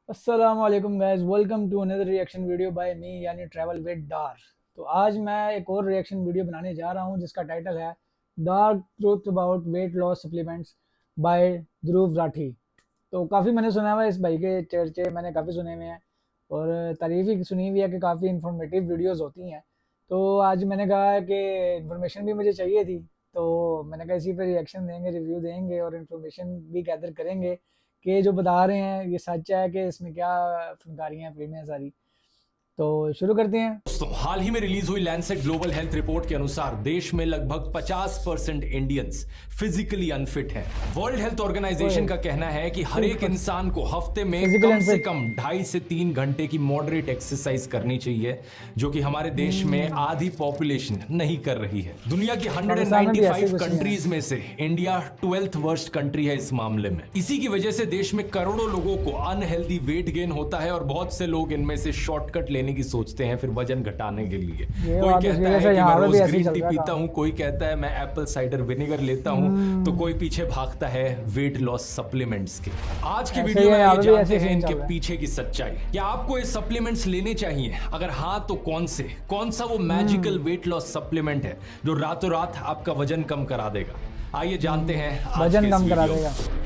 अस्सलाम वालेकुम guys, welcome to another reaction video by me यानी ट्रैवल विद डार। तो आज मैं एक और रिएक्शन वीडियो बनाने जा रहा हूं जिसका टाइटल है dark truth about weight loss supplements by Dhruv Rathee. तो काफ़ी मैंने सुना हुआ है इस भाई के चर्चे, मैंने काफ़ी सुने हुए हैं और तारीफ़ ही सुनी हुई है कि काफ़ी इन्फॉर्मेटिव वीडियोस होती हैं। तो आज मैंने कहा कि इन्फॉर्मेशन भी मुझे चाहिए थी, तो मैंने कहा इसी पर रिएक्शन देंगे, रिव्यू देंगे और इन्फॉर्मेशन भी गैदर करेंगे कि जो बता रहे हैं ये सच है कि इसमें क्या फनकारियाँ फिल्में हैं सारी। तो शुरू करते हैं। दोस्तों, हाल ही में रिलीज हुई लैंसेट ग्लोबल हेल्थ रिपोर्ट के अनुसार देश में लगभग 50% इंडियंस फिजिकली अनफिट हैं। वर्ल्ड हेल्थ ऑर्गेनाइजेशन का कहना है कि हर एक इंसान को हफ्ते में Physical कम से unfit। कम 2.5 से 3 घंटे की मॉडरेट एक्सरसाइज करनी चाहिए, जो कि हमारे देश में आधी पॉपुलेशन नहीं कर रही है। दुनिया की पाकिस्तान में भी ऐसे 195 कुछ नहीं है। कंट्रीज में से इंडिया 12th वर्स्ट कंट्री है इस मामले में। इसी की वजह से देश में करोड़ों लोगों को अनहेल्दी वेट गेन होता है और बहुत से लोग इनमें से शॉर्टकट लेने की सोचते हैं फिर वजन घटाने के लिए। कोई कहता है कि मैं रोज ग्रीन टी पीता हूँ, कोई कहता है मैं एप्पल साइडर विनेगर लेता हूँ, तो कोई पीछे भागता है वेट लॉस सप्लीमेंट्स के। आज की वीडियो में ये जानते हैं इनके पीछे की सच्चाई। क्या आपको ये सप्लीमेंट्स लेने चाहिए? अगर हाँ तो कौन सा वो मैजिकल वेट लॉस सप्लीमेंट है जो रातों रात आपका वजन कम करा देगा? आइए जानते हैं आज वजन के इस कम करा वीडियो देगा।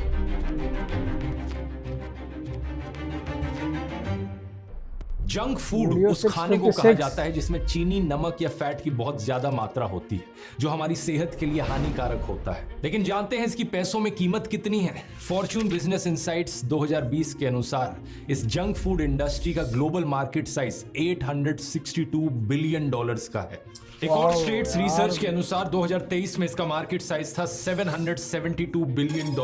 जंक फूड वीडियो उस खाने को कहा 656। जाता है जिसमें चीनी, नमक या फैट की बहुत ज्यादा मात्रा होती है, जो हमारी सेहत के लिए हानिकारक होता है। लेकिन जानते हैं इसकी पैसों में कीमत कितनी है? फॉर्च्यून बिजनेस इनसाइट्स 2020 के अनुसार इस जंक फूड इंडस्ट्री का ग्लोबल मार्केट साइज $862 बिलियन का है। एक और स्टेट्स रिसर्च के अनुसार 2023 में इसका मार्केट साइज था $772 बिलियन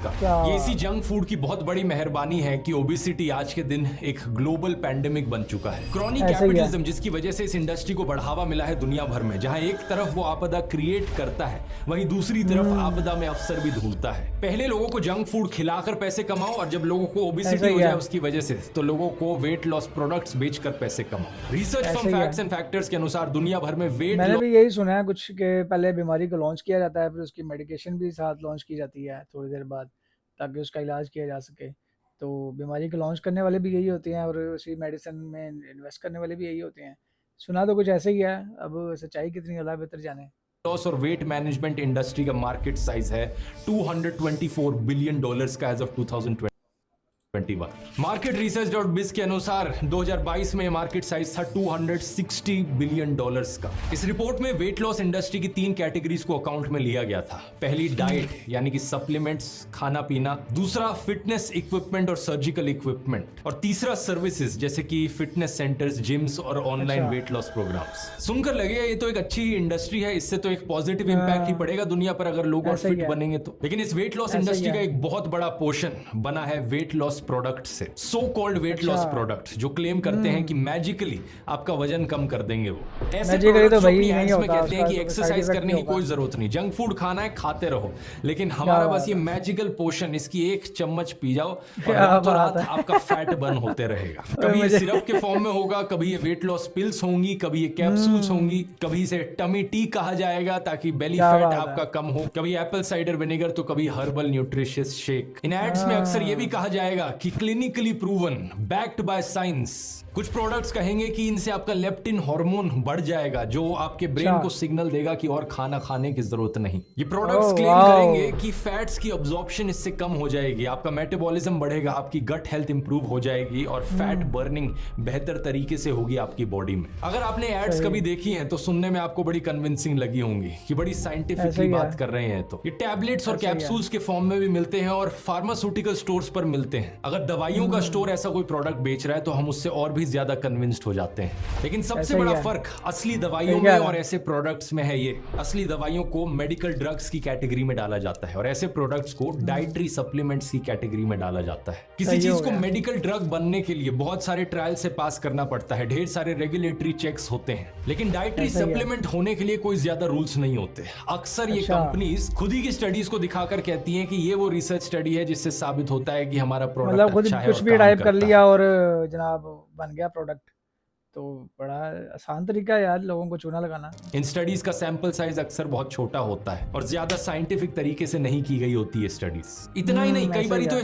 का। ये इसी जंक फूड की बहुत बड़ी मेहरबानी है कि ओबेसिटी आज के दिन एक ग्लोबल पैंडेमिक बन चुका है। क्रॉनिक कैपिटलिज्म, जिसकी वजह से इस इंडस्ट्री को बढ़ावा मिला है दुनिया भर में, जहां एक तरफ वो आपदा क्रिएट करता है, वहीं दूसरी तरफ आपदा में अवसर भी ढूंढता है। पहले लोगों को जंक फूड खिलाकर पैसे कमाओ और जब लोगों को ओबेसिटी हो जाए उसकी वजह से, तो लोगों को वेट लॉस प्रोडक्ट्स बेचकर पैसे कमाओ। Research from facts and factors के अनुसार दुनिया भर में मैंने भी यही सुना है कुछ कि पहले बीमारी को लॉन्च किया जाता है, फिर उसकी मेडिकेशन भी साथ लॉन्च की जाती है थोड़ी देर बाद, ताकि उसका इलाज किया जा सके। तो बीमारी को लॉन्च करने वाले भी यही होते हैं और उसी मेडिसिन में इन्वेस्ट करने वाले भी यही होते हैं। सुना तो कुछ ऐसे ही है, अब सच्चाई कितनी अल्लाह बेहतर जाने। लॉस और वेट मैनेजमेंट इंडस्ट्री का मार्केट साइज है $224 बिलियन का as of 2021। Market research dot biz के अनुसार 2022 में मार्केट साइज था $260 बिलियन का। इस रिपोर्ट में वेट लॉस इंडस्ट्री की 3 कैटेगरीज को अकाउंट में लिया गया था। पहली डाइट यानी कि सप्लीमेंट्स, खाना पीना। दूसरा फिटनेस इक्विपमेंट और सर्जिकल इक्विपमेंट। और तीसरा सर्विसेज जैसे कि फिटनेस सेंटर्स, जिम्स और ऑनलाइन वेट लॉस प्रोग्राम्स। सुनकर लगेगा ये तो एक अच्छी इंडस्ट्री है, इससे तो एक पॉजिटिव इंपैक्ट ही पड़ेगा दुनिया पर अगर लोग और फिट बनेंगे तो। लेकिन इस वेट लॉस इंडस्ट्री का एक बहुत बड़ा पोर्शन बना है वेट लॉस प्रोडक्ट से, so called weight loss product, जो क्लेम करते हैं कि मैजिकली आपका वजन कम कर देंगे। वो ऐसे प्रोडक्ट्स तो अपनी एड्स में कहते हैं कि एक्सरसाइज करने की कोई जरूरत नहीं, जंक फूड खाना है खाते रहो, लेकिन हमारा बस ये मैजिकल पोशन, इसकी एक चम्मच पी जाओ और रातों रात आपका फैट बर्न होते रहेगा। कभी ये सिरप के फॉर्म में होगा, कभी ये वेट लॉस पिल्स होंगी, कभी ये कैप्सूल्स होंगी, कभी इसे टमी टी कहा जाएगा ताकि बेली फैट आपका कम हो, कभी एप्पल साइडर विनेगर, तो कभी हर्बल न्यूट्रिशियस शेक। इन एड्स में अक्सर ये भी कहा जाएगा कि clinically proven, backed by science. कुछ प्रोडक्ट्स कहेंगे कि इनसे आपका लेप्टिन हार्मोन बढ़ जाएगा, जो आपके ब्रेन को सिग्नल देगा कि और खाना खाने की जरूरत नहीं। ये प्रोडक्ट्स क्लेम करेंगे कि फैट्स की अब्जॉर्प्शन इससे कम हो जाएगी, आपका मेटाबॉलिज्म बढ़ेगा, आपकी गट हेल्थ इंप्रूव हो जाएगी और फैट बर्निंग बेहतर तरीके से होगी आपकी बॉडी में। अगर आपने एड्स कभी देखी हैं तो सुनने में आपको बड़ी कन्विंसिंग लगी होंगी कि बड़ी साइंटिफिकली बात कर रहे हैं। तो ये टैबलेट्स और कैप्सूल्स के फॉर्म में भी मिलते हैं और फार्मास्यूटिकल स्टोर्स पर मिलते हैं। अगर दवाइयों का स्टोर ऐसा कोई प्रोडक्ट बेच रहा है तो हम उससे और भी ज्यादा कन्विंस्ड हो जाते हैं। लेकिन सबसे बड़ा फर्क असली दवाइयों में और ऐसे प्रोडक्ट्स में है ये। असली दवाइयों को मेडिकल ड्रग्स की कैटेगरी में डाला जाता है और ऐसे प्रोडक्ट्स को डाइटरी सप्लीमेंट्स की कैटेगरी में डाला जाता है। किसी चीज को मेडिकल ड्रग बनने के लिए बहुत सारे ट्रायल से पास करना पड़ता है, ढेर सारे रेगुलेटरी चेक्स होते हैं, लेकिन डाइटरी सप्लीमेंट होने के लिए कोई ज्यादा रूल्स नहीं होते। अक्सर ये कंपनीज खुद ही की स्टडीज को दिखाकर कहती हैं कि ये वो रिसर्च स्टडी है जिससे साबित होता है कि हमारा प्रोडक्ट अच्छा है, कुछ भी टाइप कर लिया और जनाब बन गया प्रोडक्ट। तो बड़ा आसान तरीका है यार लोगों को चूना लगाना। इन स्टडीज का सैंपल साइज अक्सर बहुत छोटा होता है और ज्यादा साइंटिफिक तरीके से नहीं की गई होती है स्टडीज। इतना ही नहीं, कई बार तो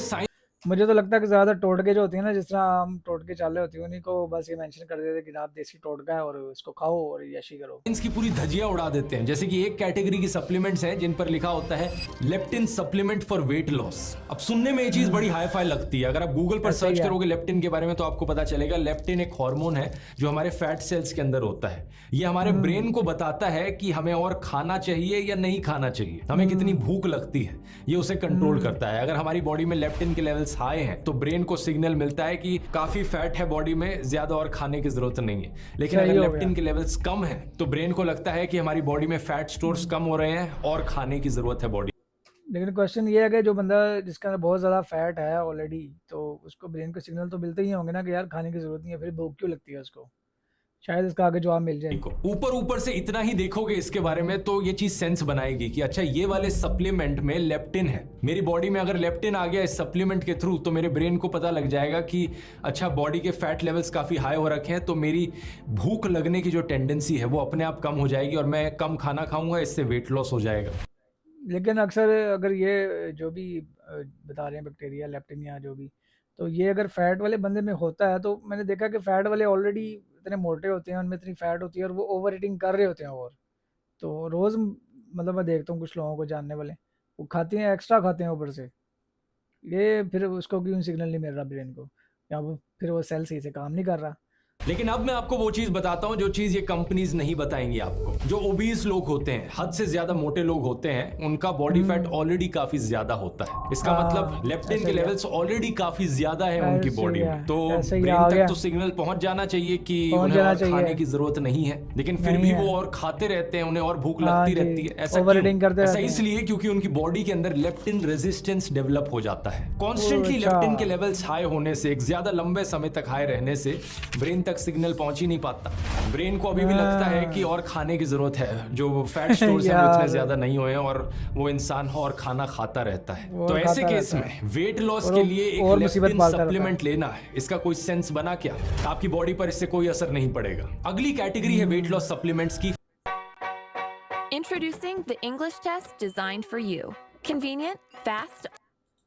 मुझे तो लगता है कि ज़्यादा टोटके जो होती है ना, जिस तरह हम टोटके चाले होती है, उन्हीं को बस ये मेंशन कर देते कि आप देसी टोटका है और इसको खाओ और यशी करो। की पूरी धजिया उड़ा देते हैं। जैसे कि एक कैटेगरी की सप्लीमेंट्स हैं जिन पर लिखा होता है leptin supplement for weight loss. अब सुनने में ये चीज बड़ी हाई फाई लगती है। अगर आप गूगल पर ऐसा ही सर्च है। करोगे लेप्टिन के बारे में तो आपको पता चलेगा लेप्टिन एक हार्मोन है जो हमारे फैट सेल्स के अंदर होता है। ये हमारे ब्रेन को बताता है कि हमें और खाना चाहिए या नहीं खाना चाहिए, हमें कितनी भूख लगती है, ये उसे कंट्रोल करता है। अगर हमारी बॉडी में लेप्टिन के लेवल्स हाई हैं तो ब्रेन को सिग्नल मिलता है कि काफी फैट है बॉडी में, ज्यादा और खाने की जरूरत नहीं है। लेकिन सही अगर हो लेप्टिन के लेवल्स कम है तो ब्रेन को लगता है कि हमारी बॉडी में फैट स्टोर्स कम हो रहे हैं और खाने की जरूरत है बॉडी। लेकिन क्वेश्चन ये है कि जो बंदा जिसके अंदर बहुत ज़्यादा फैट है ऑलरेडी, तो उसको ब्रेन को सिग्नल तो मिलते ही होंगे ना कि यार खाने की ज़रूरत नहीं है, फिर भूख क्यों लगती है उसको? शायद इसका आगे जवाब मिल जाए। देखो ऊपर ऊपर से इतना ही देखोगे इसके बारे में तो ये चीज सेंस बनाएगी कि अच्छा ये वाले सप्लीमेंट में लेप्टिन है, मेरी बॉडी में अगर लेप्टिन आ गया इस सप्लीमेंट के थ्रू तो मेरे ब्रेन को पता लग जाएगा कि अच्छा बॉडी के फैट लेवल्स काफी हाई हो रखे हैं, तो मेरी भूख लगने की जो टेंडेंसी है वो अपने आप कम हो जाएगी और मैं कम खाना खाऊंगा, इससे वेट लॉस हो जाएगा। लेकिन अक्सर अगर ये जो भी बता रहे हैं बैक्टीरिया लेप्टिन या जो भी, तो ये अगर फैट वाले बंदे में होता है तो मैंने देखा कि फैट वाले ऑलरेडी इतने मोटे होते हैं, उनमें इतनी फैट होती है और वो ओवर ईटिंग कर रहे होते हैं। और तो रोज़ मतलब मैं देखता हूँ कुछ लोगों को जानने वाले, वो खाते हैं, एक्स्ट्रा खाते हैं ऊपर से। ये फिर उसको क्यों सिग्नल नहीं मिल रहा ब्रेन को, या वो फिर वो सेल सही से काम नहीं कर रहा। लेकिन अब मैं आपको वो चीज बताता हूं जो चीज ये कंपनीज नहीं बताएंगी आपको। जो ओबीज लोग होते हैं, हद से ज्यादा मोटे लोग होते हैं, उनका बॉडी फैट ऑलरेडी काफी ज्यादा होता है। इसका मतलब लेप्टिन के लेवल्स ऑलरेडी काफी ज्यादा है उनकी बॉडी में, तो ब्रेन तक तो सिग्नल पहुंच जाना चाहिए कि उन्हें और खाने की जरूरत नहीं है, लेकिन फिर भी वो और खाते रहते हैं, उन्हें और भूख लगती रहती है। ऐसा क्यों? ऐसा इसलिए क्योंकि उनकी बॉडी के अंदर लेप्टिन रेजिस्टेंस डेवलप हो जाता है। कॉन्स्टेंटली लेप्टिन के लेवल्स हाई होने से, एक ज्यादा लंबे समय तक हाई रहने से ब्रेन तक सिग्नल पहुंच ही नहीं पाता। ब्रेन को अभी भी लगता है कि और खाने की जरूरत है, जो फैट स्टोर्स हैं वो इतने ज्यादा नहीं हुए हैं और वो इंसान और खाना खाता रहता है। तो ऐसे केस में वेट लॉस के लिए एक लेप्टिन सप्लीमेंट लेना है, इसका कोई सेंस बना क्या? आपकी बॉडी पर इससे कोई असर नहीं पड़ेगा। अगली कैटेगरी है वेट लॉस सप्लीमेंट्स की। Introducing the English test designed for you. Convenient, fast,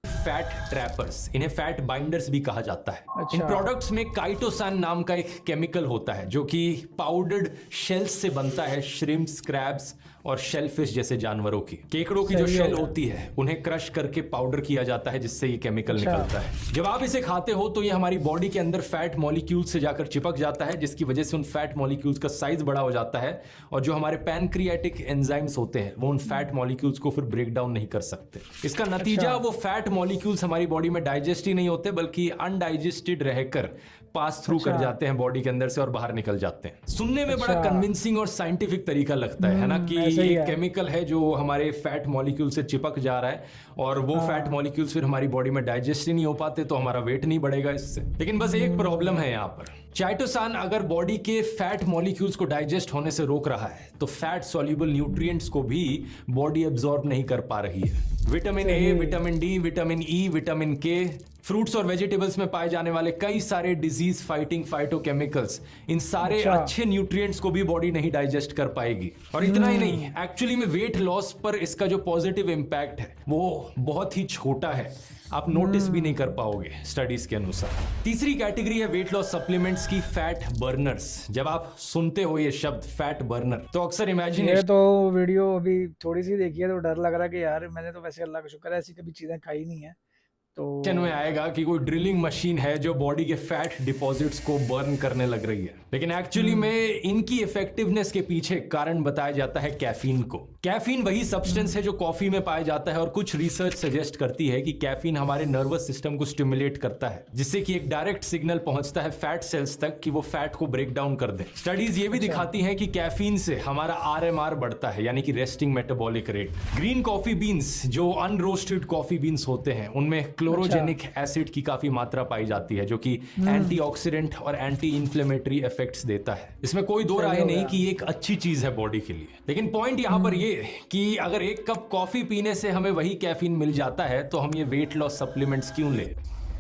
fat trappers, इन्हें फैट बाइंडर्स भी कहा जाता है। अच्छा। इन प्रोडक्ट्स में काइटोसान नाम का एक केमिकल होता है जो कि पाउडर्ड शेल्स से बनता है, श्रिम्प्स, क्रैब्स और शेलफिश जैसे जानवरों की। केकड़ों की जो शेल होती है उन्हें क्रश करके पाउडर किया जाता है जिससे ये केमिकल निकलता है। जब आप इसे खाते हो तो ये हमारी बॉडी के अंदर फैट मॉलिक्यूल से जाकर चिपक जाता है, जिसकी वजह से उन फैट मॉलिक्यूल्स का साइज बड़ा हो जाता है और जो हमारे पैनक्रियाटिक एंजाइम्स होते हैं वो उन फैट मॉलिक्यूल्स को फिर ब्रेक डाउन नहीं कर सकते। इसका नतीजा वो फैट मॉलिक्यूल्स हमारी बॉडी में डाइजेस्ट ही नहीं होते बल्कि अनडाइजेस्टेड रहकर पास थ्रू कर जाते हैं बॉडी के अंदर से और बाहर निकल जाते हैं। सुनने में बड़ा कन्विंसिंग और साइंटिफिक तरीका लगता है ना, कि ये केमिकल है जो हमारे फैट मॉलिक्यूल से चिपक जा रहा है और वो फैट मॉलिक्यूल्स फिर हमारी बॉडी में डाइजेस्ट ही नहीं हो पाते, तो हमारा वेट नहीं बढ़ेगा इससे। लेकिन बस एक प्रॉब्लम है यहाँ पर, चाइटोसान अगर बॉडी के फैट मॉलिक्यूल्स को डाइजेस्ट होने से रोक रहा है तो फैट सॉल्युबल न्यूट्रिएंट्स को भी बॉडी एब्जॉर्ब नहीं कर पा रही है। Vitamin A, vitamin D, vitamin E, vitamin के, फ्रूट्स और वेजिटेबल्स में पाए जाने वाले कई सारे डिजीज फाइटिंग फाइटोकेमिकल्स, इन सारे अच्छे न्यूट्रिएंट्स को भी बॉडी नहीं डाइजेस्ट कर पाएगी। और इतना ही नहीं, एक्चुअली में वेट लॉस पर इसका जो पॉजिटिव इंपैक्ट है वो बहुत ही छोटा है, आप नोटिस भी नहीं कर पाओगे स्टडीज के अनुसार। तीसरी कैटेगरी है वेट लॉस सप्लीमेंट्स की, फैट बर्नर्स। जब आप सुनते हो ये शब्द फैट बर्नर तो अक्सर इमेजिनेशन, ये तो वीडियो अभी थोड़ी सी देखी है तो डर लग रहा है कि यार मैंने तो वैसे अल्लाह का शुक्र है ऐसी कभी चीजें खाई नहीं है। तो में आएगा कि कोई ड्रिलिंग मशीन है जो बॉडी के फैट डिपॉजिट्स को बर्न करने लग रही है, लेकिन एक्चुअली में इनकी इफेक्टिवनेस के पीछे कारण बताया जाता है कैफीन को। कैफीन वही सब्सटेंस है जो कॉफी में पाया जाता है और कुछ रिसर्च सजेस्ट करती है कि कैफीन हमारे नर्वस सिस्टम को स्टिमुलेट करता है, जिससे कि एक डायरेक्ट सिग्नल पहुंचता है फैट सेल्स तक कि वो फैट को ब्रेक डाउन कर दे। स्टडीज ये भी दिखाती हैं कि कैफीन से हमारा आरएमआर बढ़ता है, यानी कि resting metabolic rate. Green coffee beans, जो अनरोस्टेड कॉफी बीन्स होते हैं, उनमें क्लोरोजेनिक एसिड की काफी मात्रा पाई जाती है जो कि एंटीऑक्सीडेंट और एंटी इंफ्लेमेटरी इफेक्ट्स देता है। इसमें कोई दो राय नहीं कि एक अच्छी चीज है बॉडी के लिए। लेकिन पॉइंट यहां पर ये कि अगर 1 कप कॉफी पीने से हमें वही कैफीन मिल जाता है तो हम ये वेट लॉस सप्लीमेंट्स क्यों ले?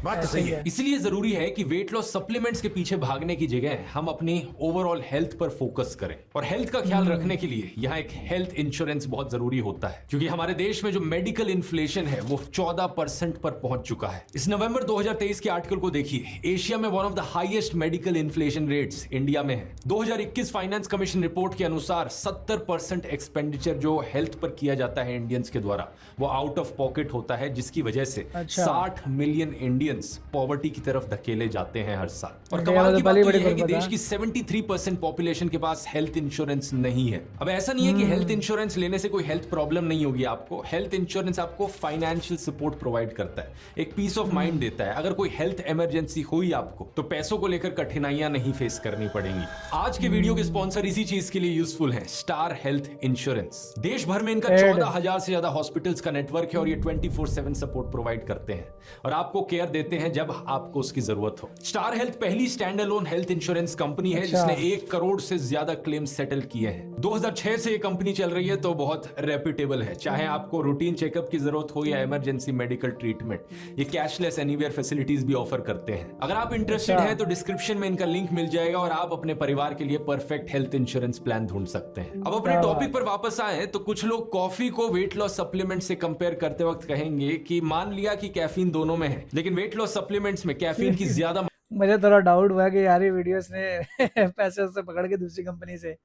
बात तो ऐसे सही ही है। है। इसलिए जरूरी है कि वेट लॉस सप्लीमेंट्स के पीछे भागने की जगह हम अपनी ओवरऑल हेल्थ पर फोकस करें, और हेल्थ का ख्याल रखने के लिए यहाँ एक हेल्थ इंश्योरेंस बहुत जरूरी होता है, क्योंकि हमारे देश में जो मेडिकल इन्फ्लेशन है वो 14% पर पहुंच चुका है। इस नवंबर 2023 के आर्टिकल को देखिए, एशिया में one of the highest medical inflation rates India में है। 2021 फाइनेंस कमीशन रिपोर्ट के अनुसार 70% एक्सपेंडिचर जो हेल्थ पर किया जाता है इंडियंस के द्वारा वो आउट ऑफ पॉकेट होता है, जिसकी वजह से अच्छा। 60 मिलियन इंडियंस पॉवर्टी की तरफ धकेले जाते हैं हर साल। और इंडिया कमाल में की तो बात पहली तो बड़ी यह है कि बर्बाद देश की 73% पॉपुलेशन के पास हेल्थ इंश्योरेंस नहीं है। अब ऐसा नहीं है कि हेल्थ इंश्योरेंस लेने से कोई हेल्थ प्रॉब्लम नहीं होगी आपको। हेल्थ इंश्योरेंस आपको फाइनेंशियल सपोर्ट प्रोवाइड करता है, एक पीस ऑफ माइंड देता है। अगर कोई हेल्थ इमरजेंसी हुई आपको तो पैसों को लेकर कठिनाइयां नहीं फेस करनी पड़ेंगी। आज के वीडियो के स्पॉन्सर इसी चीज के लिए यूजफुल है, स्टार हेल्थ इंश्योरेंस। देश भर में इनका 14,000 से ज्यादा हॉस्पिटल्स का नेटवर्क है और ये 24/7 सपोर्ट प्रोवाइड करते हैं और आपको केयर देते हैं जब आपको उसकी जरूरत हो। स्टार हेल्थ पहली stand alone health insurance company है जिसने 1 करोड़ से ज्यादा क्लेम सेटल किए हैं। 2006 से ये कंपनी चल रही है तो बहुत रेप्यूटेबल है। चाहे आपको रूटीन चेकअप की जरूरत हो या इमरजेंसी मेडिकल ट्रीटमेंट, ये कैशलेस एनीवेयर फैसिलिटीज भी ऑफर करते हैं। अगर आप इंटरेस्टेड हैं तो डिस्क्रिप्शन में इनका लिंक मिल जाएगा और आप अपने परिवार के लिए परफेक्ट हेल्थ इंश्योरेंस प्लान ढूंढ सकते हैं। अब अपने टॉपिक पर वापस आए तो कुछ लोग कॉफी को वेट लॉस सप्लीमेंट से कंपेयर करते वक्त कहेंगे कि मान लिया कि कैफीन दोनों में है, लेकिन वेट लॉस सप्लीमेंट्स में कैफीन की ज्यादा मुझे थोड़ा डाउट हुआ कि यार ये वीडियोस ने पैसे उससे पकड़ के दूसरी कंपनी से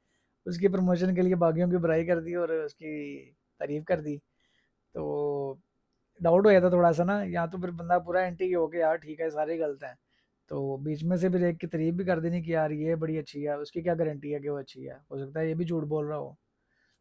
उसकी प्रमोशन के लिए बाकियों की बुराई कर दी और उसकी तारीफ कर दी, तो डाउट हो गया था थोड़ा सा ना। या तो फिर बंदा पूरा एंटी हो के यार ठीक है सारे गलत हैं, तो बीच में से फिर एक की तारीफ भी कर देनी कि यार ये बड़ी अच्छी है, उसकी क्या गारंटी है कि वो अच्छी है, हो सकता है ये भी झूठ बोल रहा हो।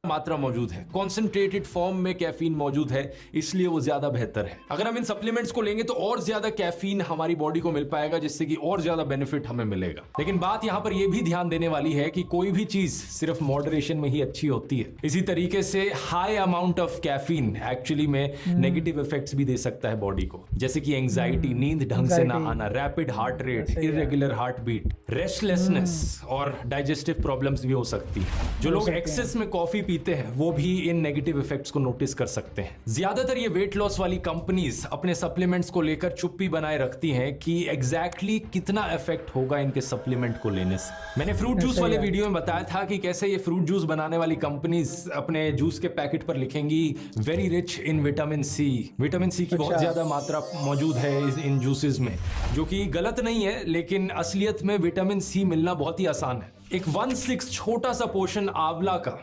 मात्रा मौजूद है, कॉन्सेंट्रेटेड फॉर्म में कैफीन मौजूद है, इसलिए वो ज्यादा बेहतर है। अगर हम इन सप्लीमेंट्स को लेंगे तो और ज्यादा कैफीन हमारी बॉडी को मिल पाएगा, जिससे कि और ज्यादा बेनिफिट हमें मिलेगा। लेकिन बात यहां पर यह भी ध्यान देने वाली है कि कोई भी चीज सिर्फ मॉडरेशन में ही अच्छी होती है। इसी तरीके से high amount of caffeine actually में नेगेटिव इफेक्ट्स भी दे सकता है बॉडी को, जैसे कि एंग्जाइटी, नींद ढंग से ना आना, rapid heart rate, irregular heart beat, restlessness और डाइजेस्टिव प्रॉब्लम्स भी हो सकती है। जो लोग एक्सेस में कॉफी पीते हैं वो भी इन नेगेटिव इफेक्ट्स को नोटिस कर सकते हैं। ज्यादातर ये वेट लॉस वाली कंपनीज अपने सप्लीमेंट्स को लेकर चुप्पी बनाए रखती हैं कि एग्जैक्टली कितना इफेक्ट होगा इनके सप्लीमेंट को लेने से। मैंने फ्रूट जूस वाले वीडियो में बताया था कि कैसे ये फ्रूट जूस बनाने वाली कंपनीज अपने जूस के पैकेट पर लिखेंगी very rich in vitamin C. Vitamin C की बहुत ज्यादा मात्रा मौजूद है इन जूसेस में, जो कि गलत नहीं है, लेकिन असलियत में विटामिन सी मिलना बहुत ही आसान है। एक 1/6 छोटा सा पोर्शन आंवला का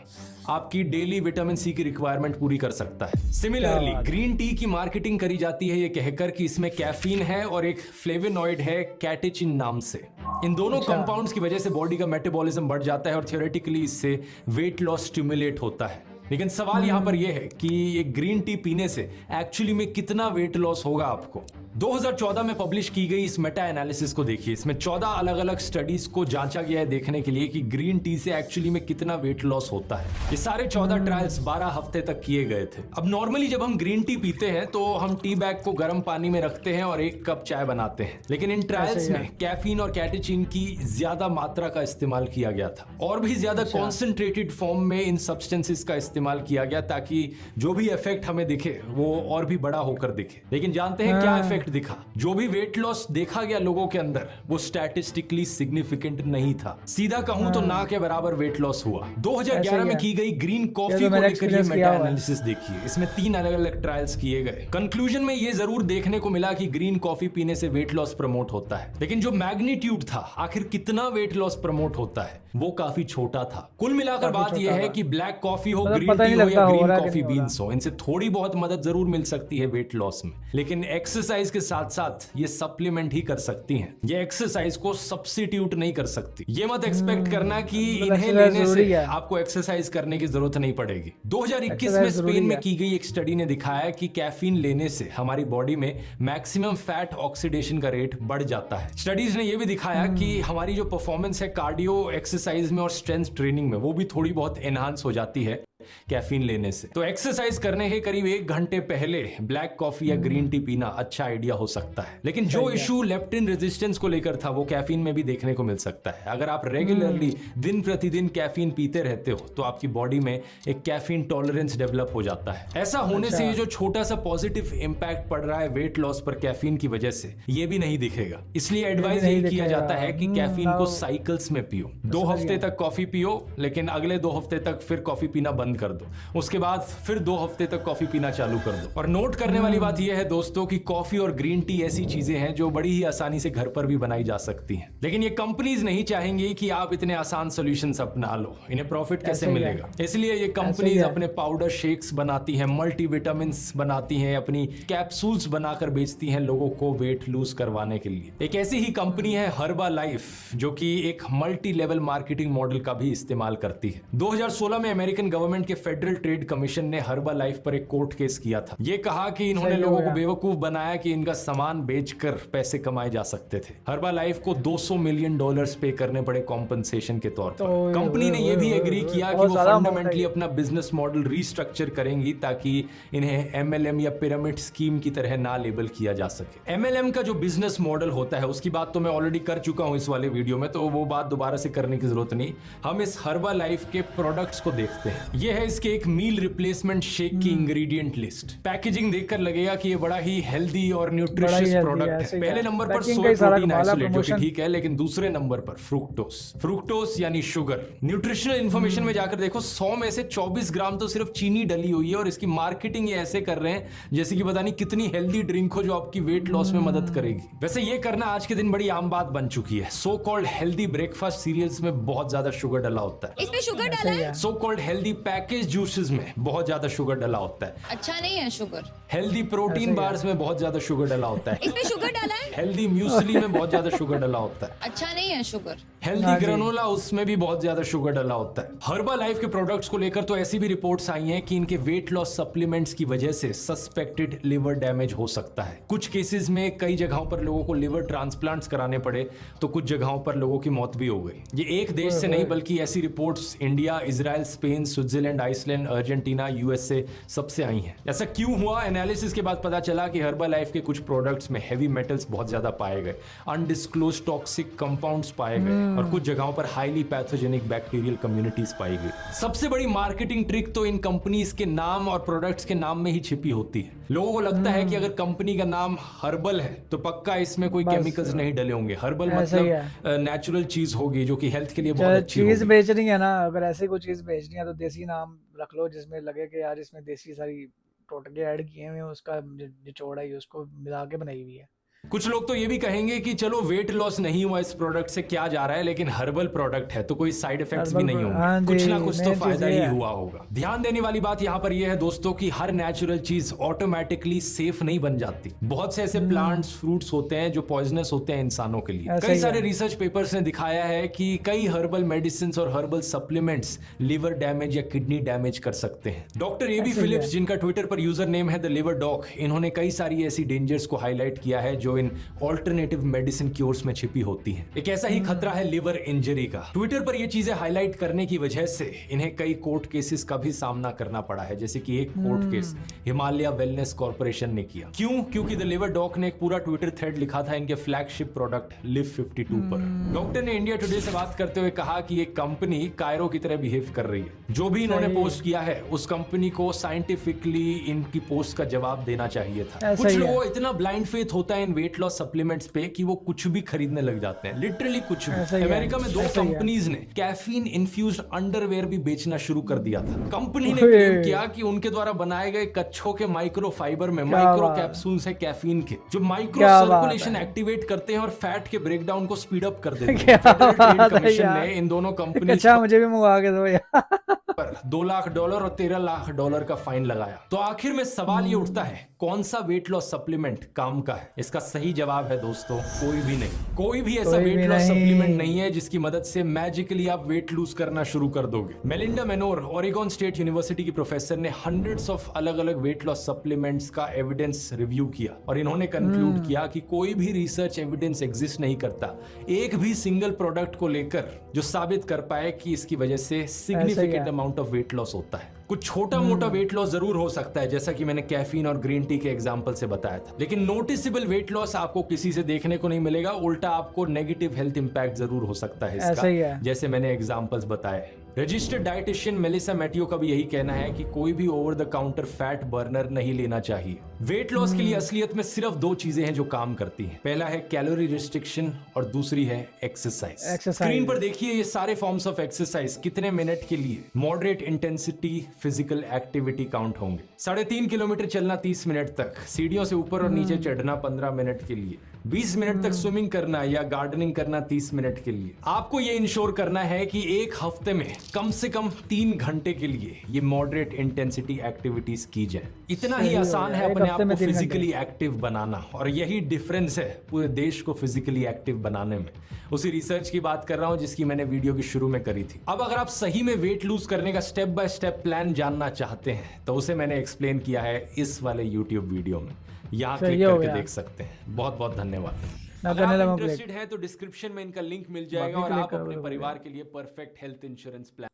आपकी डेली विटामिन सी की रिक्वायरमेंट पूरी कर सकता है। सिमिलरली ग्रीन टी की मार्केटिंग करी जाती है ये कहकर कि इसमें कैफीन है और एक फ्लेवोनॉइड है कैटेचिन नाम से। इन दोनों कंपाउंड्स की वजह से बॉडी का मेटाबॉलिज्म बढ़ जाता है और थियोरेटिकली इससे वेट लॉस स्टिमुलेट होता है। लेकिन सवाल यहां पर यह है कि ये ग्रीन टी पीने से एक्चुअली में कितना वेट लॉस होगा आपको। 2014 में पब्लिश की गई इस मेटा एनालिसिस को देखिए। इसमें 14 अलग अलग स्टडीज को जांचा गया है देखने के लिए कि ग्रीन टी से एक्चुअली में कितना वेट लॉस होता है। ये सारे 14 ट्रायल्स 12 हफ्ते तक किए गए थे। अब नॉर्मली जब हम ग्रीन टी पीते हैं तो हम टी बैग को गर्म पानी में रखते हैं और 1 कप चाय बनाते हैं, लेकिन इन ट्रायल्स में कैफीन और कैटेचिन की ज्यादा मात्रा का इस्तेमाल किया गया था और भी ज्यादा कॉन्सेंट्रेटेड फॉर्म में इन सब्सटेंसेस का इस्तेमाल किया गया ताकि जो भी इफेक्ट हमें दिखे वो और भी बड़ा होकर दिखे। लेकिन जानते हैं क्या इफेक्ट दिखा? जो भी वेट लॉस देखा गया लोगों के अंदर वो स्टैटिस्टिकली सिग्निफिकेंट नहीं था। सीधा कहूं तो ना के बराबर वेट लॉस हुआ। 2011 में की गई ग्रीन कॉफी को लेकर ये मेटा एनालिसिस देखिए। इसमें 3 अलग अलग ट्रायल्स किए गए। कंक्लूजन में ये जरूर देखने को मिला कि ग्रीन कॉफी पीने से वेट लॉस प्रमोट होता है, लेकिन जो मैग्नीट्यूड था, आखिर कितना वेट लॉस प्रमोट होता है, वो काफी छोटा था। कुल मिलाकर बात यह है कि ब्लैक कॉफी हो, ग्रीन टी हो या ग्रीन कॉफी बीन्स हो, इनसे थोड़ी बहुत मदद जरूर मिल सकती है वेट लॉस में, लेकिन एक्सरसाइज के साथ साथ ये सप्लीमेंट ही कर सकती हैं। ये एक्सरसाइज को सब्स्टिट्यूट नहीं कर सकती। ये मत एक्सपेक्ट करना कि इन्हें लेने से आपको एक्सरसाइज करने की जरूरत नहीं पड़ेगी। 2021 में स्पेन में की गई एक स्टडी ने दिखाया कि कैफीन लेने से हमारी बॉडी में मैक्सिमम फैट ऑक्सीडेशन का रेट बढ़ जाता है। स्टडीज ने यह भी दिखाया कि हमारी जो परफॉर्मेंस है कार्डियो एक्सरसाइज में और स्ट्रेंथ ट्रेनिंग में, वो भी थोड़ी बहुत एनहांस हो जाती है कैफीन लेने से। तो एक्सरसाइज करने के करीब 1 घंटे पहले ब्लैक कॉफी या ग्रीन टी पीना अच्छा आइडिया हो सकता है। लेकिन जो इशू लेप्टिन रेजिस्टेंस को लेकर था वो कैफीन में भी देखने को मिल सकता है। अगर आप रेगुलरली दिन प्रतिदिन कैफीन पीते रहते हो तो आपकी बॉडी में एक कैफीन टॉलरेंस डेवलप हो जाता है। ऐसा होने से ये जो छोटा सा पॉजिटिव इंपैक्ट पड़ रहा है वेट लॉस पर कैफीन की वजह से, ये भी नहीं दिखेगा। इसलिए एडवाइस यही किया जाता है कि कैफीन को साइकिल्स में पियो। 2 हफ्ते तक कॉफी पियो, लेकिन अगले 2 हफ्ते तक फिर कॉफी पीना बंद कर दो। उसके बाद फिर 2 हफ्ते तक कॉफी पीना चालू कर दो। और नोट करने वाली बात यह है दोस्तों कि कॉफी और ग्रीन टी ऐसी चीजें हैं जो बड़ी ही आसानी से घर पर भी बनाई जा सकती हैं। लेकिन ये कंपनीज नहीं चाहेंगी कि आप इतने आसान सॉल्यूशंस अपना लो। इन्हें प्रॉफिट कैसे मिलेगा, इसलिए ये कंपनीज अपने पाउडर शेक्स बनाती हैं, मल्टीविटामिन्स बनाती हैं, अपनी कैप्सूल्स बनाकर बेचती हैं लोगों को वेट लूज करवाने के लिए। एक ऐसी ही कंपनी है हर्बा लाइफ, जो कि एक मल्टी लेवल मार्केटिंग मॉडल का भी इस्तेमाल करती है। 2016 में अमेरिकन गवर्नमेंट के फेडरल ट्रेड कमीशन ने हर्बा लाइफ पर एक कोर्ट केस किया था। ये कहा कि इन्होंने लोगों को बेवकूफ बनाया कि इनका सामान बेचकर पैसे कमाए जा सकते थे। हर्बा लाइफ को $200 मिलियन पे करने पड़े कॉम्पनसेशन के तौर पर। कंपनी ने यह भी एग्री किया कि वो फंडामेंटली अपना बिजनेस मॉडल रीस्ट्रक्चर करेंगी ताकि इन्हें MLM या पिरामिड स्कीम की तरह ना लेबल किया जा सके। MLM का जो बिजनेस मॉडल होता है उसकी बात तो मैं ऑलरेडी कर चुका हूं इस वाले वीडियो में, तो वो बात दोबारा से करने की जरूरत नहीं। हम इस हर्बा लाइफ के प्रोडक्ट्स को देखते हैं। ये है इसके एक मील रिप्लेसमेंट शेक की इंग्रेडिएंट लिस्ट। पैकेजिंग देखकर लगेगा कि ये बड़ा ही हेल्दी और न्यूट्रिशियस प्रोडक्ट है। पहले नंबर पर सोय प्रोटीन आइसोलेट, जो कि ठीक है, लेकिन दूसरे नंबर पर फ्रुक्टोस यानी शुगर। न्यूट्रिशनल इंफॉर्मेशन में जाकर देखो, 100 में से 24 ग्राम तो सिर्फ चीनी डली हुई है और इसकी मार्केटिंग ये ऐसे कर रहे हैं जैसे कि पता नहीं कितनी हेल्दी ड्रिंक हो जो आपकी वेट लॉस में मदद करेगी। वैसे ये करना आज के दिन बड़ी आम बात बन चुकी है। So called healthy breakfast cereals में बहुत ज्यादा शुगर डला होता है। इसमें शुगर डाला है। So called healthy package juices में बहुत ज्यादा शुगर डला होता है। अच्छा नहीं है शुगर। हेल्दी प्रोटीन बार्स में बहुत ज्यादा शुगर डला होता है। इसमें शुगर डाला है। हेल्दी म्यूसली में बहुत ज्यादा शुगर डला होता है। अच्छा नहीं है शुगर। हेल्दी ग्रेनोला, उसमें भी बहुत ज्यादा शुगर डला होता है। हर्बा लाइफ के प्रोडक्ट्स को लेकर तो ऐसी भी रिपोर्ट्स आई हैं कि इनके वेट लॉस सप्लीमेंट्स की वजह से सस्पेक्टेड लिवर डैमेज हो सकता है। कुछ केसेस में कई जगहों पर लोगों को लिवर ट्रांसप्लांट्स कराने पड़े, तो कुछ जगहों पर लोगों की मौत भी हो गई। ये एक देश से नहीं बल्कि ऐसी reports India, Israel, Spain, Switzerland, Iceland, Argentina, USA सबसे आई हैं। ऐसा क्यों हुआ? एनालिसिस के बाद पता चला कि हर्बा लाइफ के कुछ प्रोडक्ट्स में हेवी मेटल्स बहुत ज्यादा पाए गए, अनडिस्क्लोज टॉक्सिक कंपाउंड्स पाए गए और कुछ जगहों पर हाईली पैथोजेनिक बैक्टीरियल कम्युनिटीज पाई गई। सबसे बड़ी मार्केटिंग ट्रिक तो इन कंपनीज के नाम और प्रोडक्ट्स के नाम में ही छिपी होती है। लोगों को लगता है कि अगर कंपनी का नाम हर्बल है तो पक्का इसमें कोई केमिकल्स नहीं डले होंगे। हर्बल मतलब नेचुरल चीज होगी जो कि हेल्थ के लिए बहुत अच्छी होगी। चीज बेच रही है ना, अगर ऐसी कोई चीज बेचनी है तो देसी नाम रख लो जिसमें लगे कि यार इसमें देसी सारी टोटके ऐड किए हुए हैं, उसका निचोड़ है, उसको मिला के बनाई हुई है। कुछ लोग तो ये भी कहेंगे कि चलो वेट लॉस नहीं हुआ इस प्रोडक्ट से, क्या जा रहा है, लेकिन हर्बल प्रोडक्ट है तो कोई साइड इफेक्ट्स भी नहीं होंगे, कुछ ना कुछ तो फायदा ही हुआ होगा। ध्यान देने वाली बात यहाँ पर यह है दोस्तों कि हर नेचुरल चीज ऑटोमेटिकली सेफ नहीं बन जाती। बहुत से ऐसे प्लांट्स, फ्रूट्स होते हैं जो पॉइजनस होते हैं इंसानों के लिए। कई सारे रिसर्च पेपर्स ने दिखाया है कि कई हर्बल मेडिसिन और हर्बल सप्लीमेंट्स लिवर डैमेज या किडनी डैमेज कर सकते हैं। डॉक्टर एबी फिलिप्स, जिनका ट्विटर पर यूजर नेम है द लिवर डॉग, इन्होंने कई सारी ऐसी डेंजर्स को हाईलाइट किया है जो इन ऑल्टरनेटिव मेडिसिन क्योर्स में छिपी होती हैं। एक ऐसा ही खतरा है लिवर इंजरी का। ट्विटर पर ये चीजें हाईलाइट करने की वजह से इन्हें कई कोर्ट केसेस का भी सामना करना पड़ा है, जैसे कि एक court case Himalaya wellness corporation ने किया। क्यों? क्योंकि द लिवर डॉग ने एक पूरा ट्विटर थ्रेड लिखा था इनके फ्लैगशिप प्रोडक्ट लिव 52 पर। डॉक्टर ने इंडिया टुडे से बात करते हुए कहा कि ये कंपनी कायरो की तरह बिहेव कर रही है। जो भी इन्होंने पोस्ट किया है उस कंपनी को साइंटिफिकली इनकी पोस्ट का जवाब देना चाहिए था। कुछ लोगों को इतना ब्लाइंड फेथ होता है इन वेट लॉस सप्लीमेंट्स पे कि वो कुछ भी खरीदने लग जाते हैं, लिटरली कुछ भी। अमेरिका में 2 कंपनीज ने कैफीन इन्फ्यूज्ड अंडरवेयर भी बेचना शुरू कर दिया था। कंपनी ने क्लेम किया कि उनके द्वारा बनाए गए कच्छों के माइक्रो फाइबर में माइक्रो कैप्सूल्स है कैफीन के, जो माइक्रो सर्कुलेशन एक्टिवेट करते हैं और फैट के ब्रेकडाउन को स्पीड अप कर देते हैं। फेडरल ट्रेड कमीशन ने इन दोनों कंपनी अच्छा मुझे भी मंगवा के दो यार पर $2 लाख और $13 लाख का फाइन लगाया। तो आखिर में सवाल ये उठता है, कौन सा वेट लॉस सप्लीमेंट काम का है? इसका सही जवाब है दोस्तों, कोई भी नहीं। कोई भी ऐसा वेट लॉस सप्लीमेंट नहीं है जिसकी मदद से मैजिकली आप वेट लूज करना शुरू कर दोगे। Melinda Manor, Oregon state university की प्रोफेसर ने हंड्रेड्स ऑफ अलग अलग वेट लॉस सप्लीमेंट्स का एविडेंस रिव्यू किया और इन्होंने कंक्लूड किया कि कोई भी रिसर्च एविडेंस एग्जिस्ट नहीं करता एक भी सिंगल प्रोडक्ट को लेकर जो साबित कर पाए कि इसकी वजह से significant amount of weight loss होता है। कुछ छोटा मोटा वेट लॉस जरूर हो सकता है, जैसा कि मैंने कैफीन और ग्रीन टी के एग्जांपल से बताया था, लेकिन नोटिसेबल वेट लॉस आपको किसी से देखने को नहीं मिलेगा। उल्टा आपको नेगेटिव हेल्थ इंपैक्ट जरूर हो सकता है ऐसा ही है। जैसे मैंने एग्जांपल्स बताए। रजिस्टर्ड डाइटिशियन मेलिसा मैटियो का भी यही कहना है कि कोई भी over the counter fat burner नहीं लेना चाहिए। वेट लॉस के लिए असलियत में सिर्फ 2 चीजें हैं जो काम करती हैं। पहला है कैलोरी रिस्ट्रिक्शन और दूसरी है एक्सरसाइज। स्क्रीन पर देखिए ये सारे फॉर्म्स ऑफ एक्सरसाइज कितने मिनट के लिए moderate intensity physical activity count होंगे। 3.5 किलोमीटर चलना 30 मिनट तक, सीढ़ियों से ऊपर और नीचे चढ़ना 15 मिनट के लिए, 20 मिनट तक स्विमिंग करना या गार्डनिंग करना 30 मिनट के लिए। आपको ये इंश्योर करना है कि एक हफ्ते में कम से कम 3 घंटे के लिए ये मॉडरेट इंटेंसिटी एक्टिविटीज की जाए। इतना ही आसान है अपने आप को फिजिकली एक्टिव बनाना, और यही डिफरेंस है पूरे देश को फिजिकली एक्टिव बनाने में। उसी रिसर्च की बात कर रहा हूं जिसकी मैंने वीडियो की शुरू में करी थी। अब अगर आप सही में वेट लूज करने का स्टेप बाय स्टेप प्लान जानना चाहते हैं तो उसे मैंने एक्सप्लेन किया है इस वाले यूट्यूब वीडियो में, यहाँ क्लिक करके देख सकते हैं। बहुत बहुत धन्यवाद। अगर आप इंटरेस्टेड हैं तो डिस्क्रिप्शन में इनका लिंक मिल जाएगा और आप अपने परिवार के लिए परफेक्ट हेल्थ इंश्योरेंस प्लान।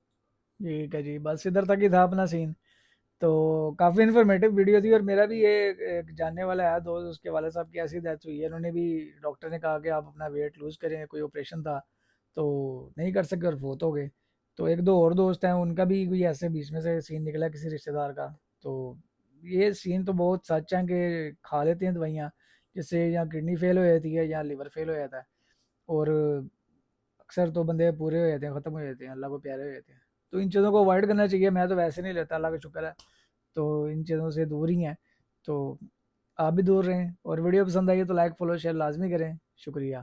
ठीक है जी, बस इधर तक ही था अपना सीन। तो काफ़ी इन्फॉर्मेटिव वीडियो थी, और मेरा भी ये एक जानने वाला है दोस्त, उसके वाले साहब की ऐसी डेथ हुई है। उन्होंने भी, डॉक्टर ने कहा कि आप अपना वेट लूज़ करें, कोई ऑपरेशन था तो नहीं कर सके और फोत हो गए। तो 1-2 और दोस्त हैं, उनका भी कोई ऐसे बीच में से सीन निकला किसी रिश्तेदार का। तो ये सीन तो बहुत सच है कि खा लेते हैं दवाइयाँ, जिससे या किडनी फेल हो जाती है या लिवर फेल हो जाता है, और अक्सर तो बंदे पूरे हो जाते हैं, ख़त्म हो जाते हैं, अल्लाह को प्यारे हो जाते हैं। तो इन चीज़ों को अवॉइड करना चाहिए। मैं तो वैसे नहीं लेता, अल्लाह का शुक्र है, तो इन चीज़ों से दूर ही हैं। तो आप भी दूर रहें, और वीडियो पसंद आई है तो लाइक फॉलो शेयर लाजमी करें। शुक्रिया।